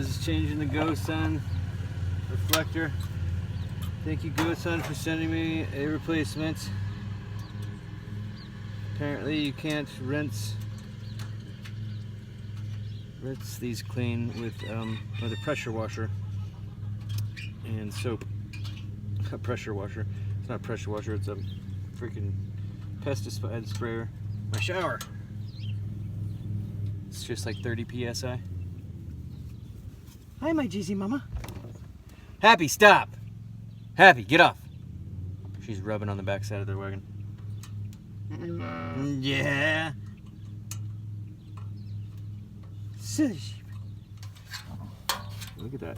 is changing the Gosun reflector. Thank you, Gosun, for sending me a replacement. Apparently you can't rinse these clean with a pressure washer and soap. A pressure washer. It's not a pressure washer, it's a freaking pesticide sprayer. My shower. It's just like 30 psi. Hi, my GZ mama. Happy, stop. Happy, get off. She's rubbing on the back side of the wagon. Yeah. Look at that.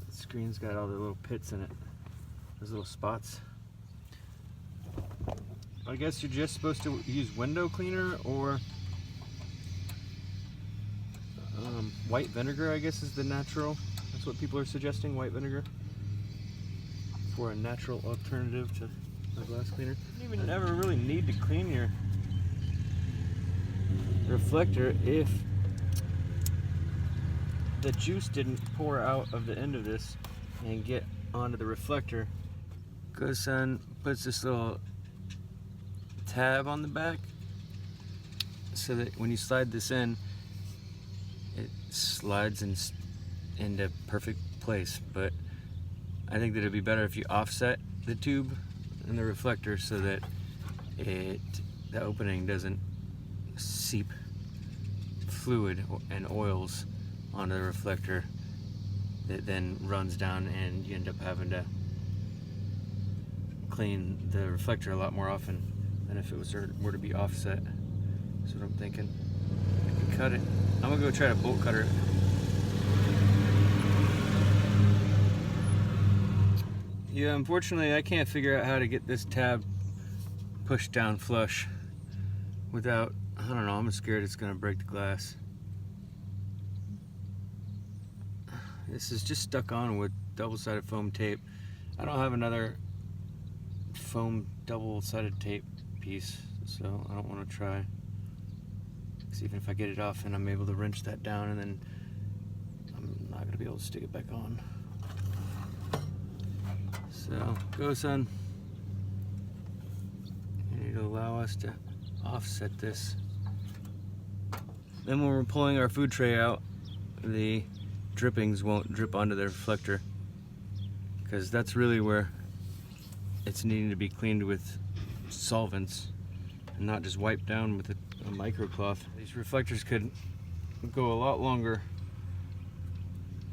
The screen's got all the little pits in it. Those little spots. I guess you're just supposed to use window cleaner or white vinegar, I guess is the natural. That's what people are suggesting, white vinegar. For a natural alternative to a glass cleaner. You don't even never really need to clean your reflector if the juice didn't pour out of the end of this and get onto the reflector. Gosun puts this little tab on the back so that when you slide this in, it slides into perfect place. But I think that it'd be better if you offset the tube and the reflector so that the opening doesn't seep fluid and oils onto the reflector that then runs down, and you end up having to clean the reflector a lot more often than if it were to be offset. That's what I'm thinking. I can cut it. I'm gonna go try to bolt cutter it. Yeah, unfortunately I can't figure out how to get this tab pushed down flush without, I don't know, I'm scared it's gonna break the glass. This is just stuck on with double-sided foam tape. I don't have another foam double-sided tape piece, so I don't want to try. Because even if I get it off and I'm able to wrench that down, and then I'm not going to be able to stick it back on. So, Gosun, you need to allow us to offset this. Then when we're pulling our food tray out, the drippings won't drip onto the reflector, because that's really where it's needing to be cleaned with solvents and not just wiped down with a microcloth. These reflectors could go a lot longer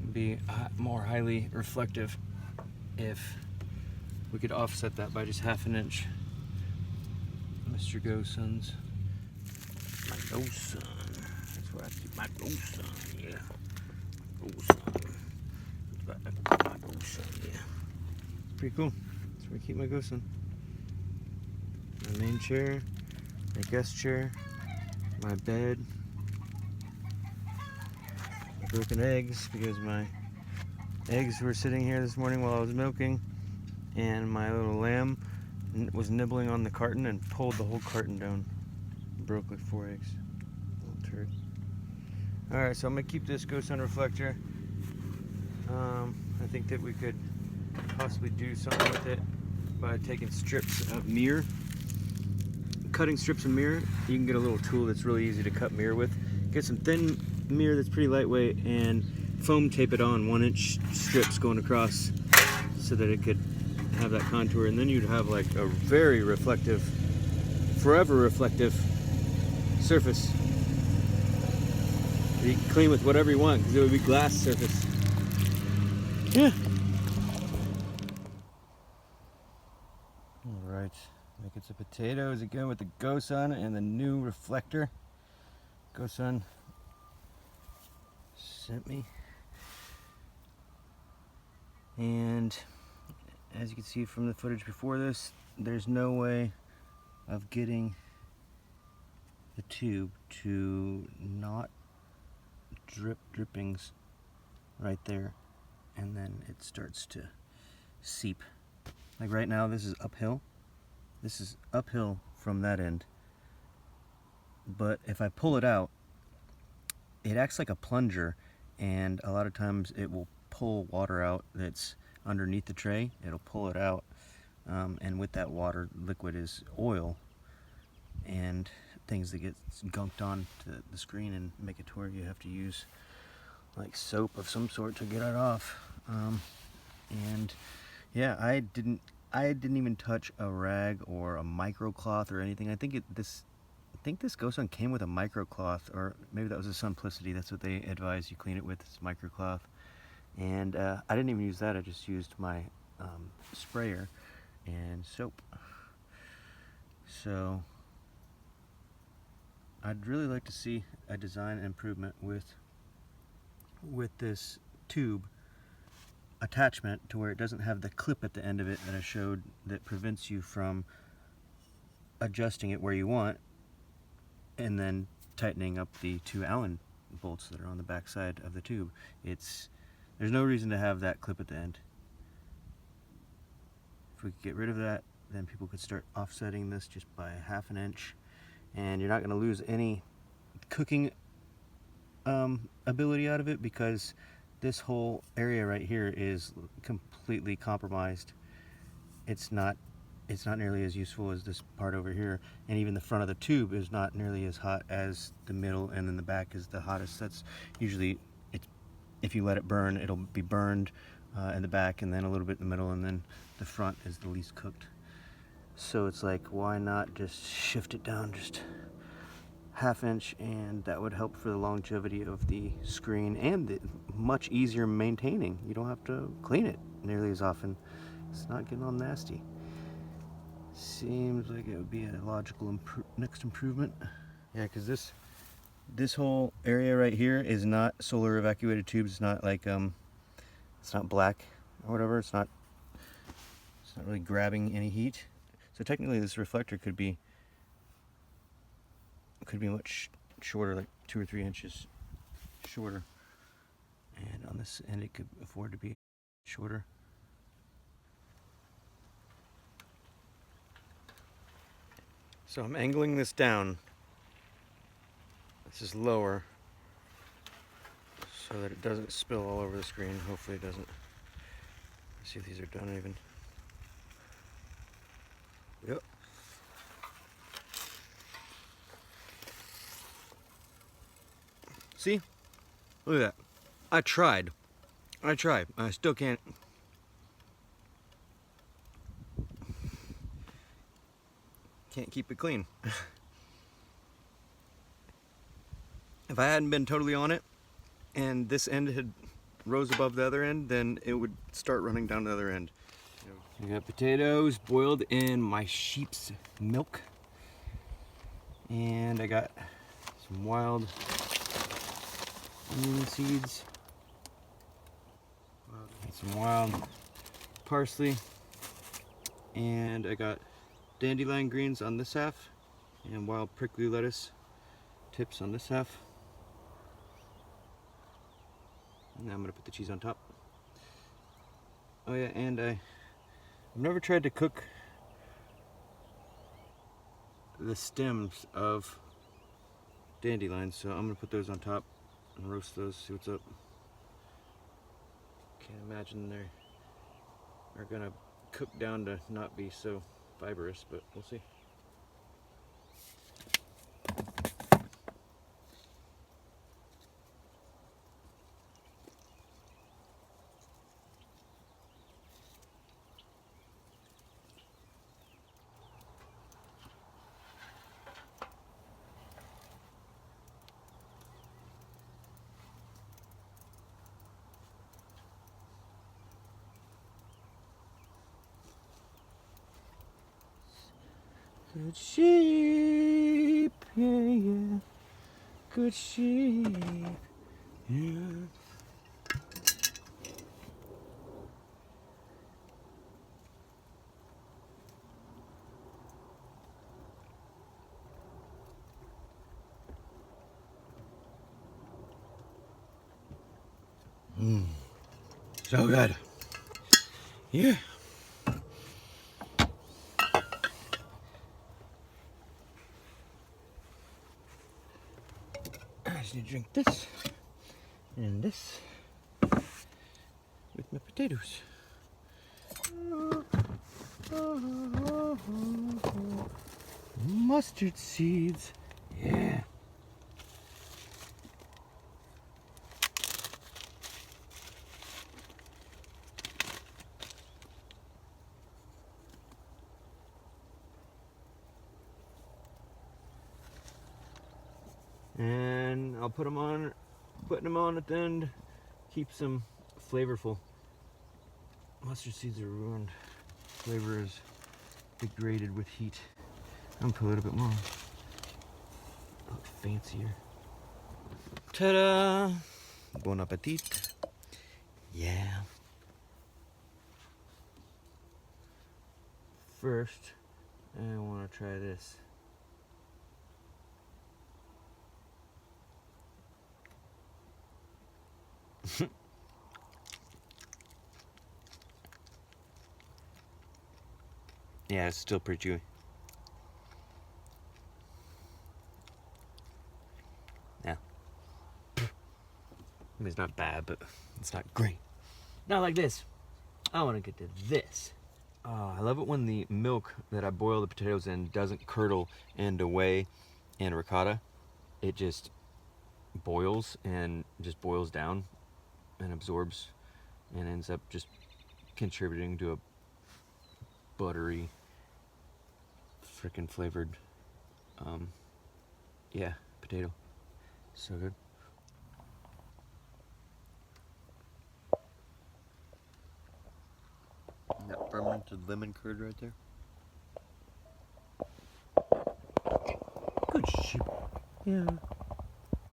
and be more highly reflective if we could offset that by just half an inch. Mr. Gosun's. My Gosun. That's where I keep my Gosun, yeah. Gosun. My Gosun, yeah. Pretty cool. That's where I keep my Gosun. My main chair, my guest chair, my bed, my broken eggs because my eggs were sitting here this morning while I was milking, and my little lamb was nibbling on the carton and pulled the whole carton down. Broke like 4 eggs. Little turd. Alright, so I'm going to keep this Gosun reflector. I think that we could possibly do something with it by taking strips of mirror. Cutting strips of mirror. You can get a little tool that's really easy to cut mirror with. Get some thin mirror that's pretty lightweight and foam tape it on 1-inch strips going across so that it could have that contour, and then you'd have like a very reflective, forever reflective surface. You can clean with whatever you want because it would be glass surface. Yeah. Alright, making some potatoes again with the Gosun and the new reflector. Gosun sent me. And as you can see from the footage before this, there's no way of getting the tube to not drip drippings right there, and then it starts to seep. Like right now, this is uphill. This is uphill from that end. But if I pull it out, it acts like a plunger, and a lot of times it will pull water out that's underneath the tray. It'll pull it out, and with that water, liquid is oil and things that get gunked on to the screen and make it to where you have to use like soap of some sort to get it off. And yeah, I didn't even touch a rag or a microcloth or anything. I think this Gosun came with a microcloth, or maybe that was a Simplicity. That's what they advise you clean it with, is microcloth. And I didn't even use that. I just used my sprayer and soap. So I'd really like to see a design improvement with this tube attachment, to where it doesn't have the clip at the end of it that I showed that prevents you from adjusting it where you want and then tightening up the 2 Allen bolts that are on the back side of the tube. There's no reason to have that clip at the end. If we could get rid of that, then people could start offsetting this just by 1/2 inch, and you're not going to lose any cooking ability out of it, because this whole area right here is completely compromised. It's not nearly as useful as this part over here, and even the front of the tube is not nearly as hot as the middle, and then the back is the hottest. That's usually, if you let it burn, it'll be burned in the back, and then a little bit in the middle, and then the front is the least cooked. So it's like, why not just shift it down just 1/2 inch, and that would help for the longevity of the screen, and the much easier maintaining. You don't have to clean it nearly as often. It's not getting all nasty. Seems like it would be a logical next improvement. Yeah, because this whole area right here is not solar evacuated tubes. It's not like it's not black or whatever. It's not really grabbing any heat. So technically, this reflector could be much shorter, like 2 or 3 inches shorter, and on this end it could afford to be shorter. So I'm angling this down. This is lower, so that it doesn't spill all over the screen. Hopefully it doesn't. Let's see if these are done even. Yep. See? Look at that. I tried. I still can't. Can't keep it clean. If I hadn't been totally on it, and this end had rose above the other end, then it would start running down the other end. I got potatoes boiled in my sheep's milk, and I got some wild onion seeds, and some wild parsley, and I got dandelion greens on this half, and wild prickly lettuce tips on this half. And I'm gonna put the cheese on top. Oh yeah, and I've never tried to cook the stems of dandelions, so I'm gonna put those on top and roast those, see what's up. Can't imagine they're gonna cook down to not be so fibrous, but we'll see. Good sheep, yeah, yeah. Good sheep, yeah. So good. Yeah. just need to drink this and this with my potatoes. Mustard seeds, yeah. And I'll putting them on at the end, keeps them flavorful. Mustard seeds are ruined. Flavor is degraded with heat. I'm gonna put a little bit more. Look fancier. Ta-da! Bon appetit. Yeah. First, I want to try this. Yeah, it's still pretty chewy. Yeah. I mean, it's not bad, but it's not great. Not like this. I want to get to this. I love it when the milk that I boil the potatoes in doesn't curdle and away and ricotta. It just boils and just boils down and absorbs and ends up just contributing to a buttery, freaking flavored, yeah, potato. So good. That fermented lemon curd right there. Good shit. Yeah.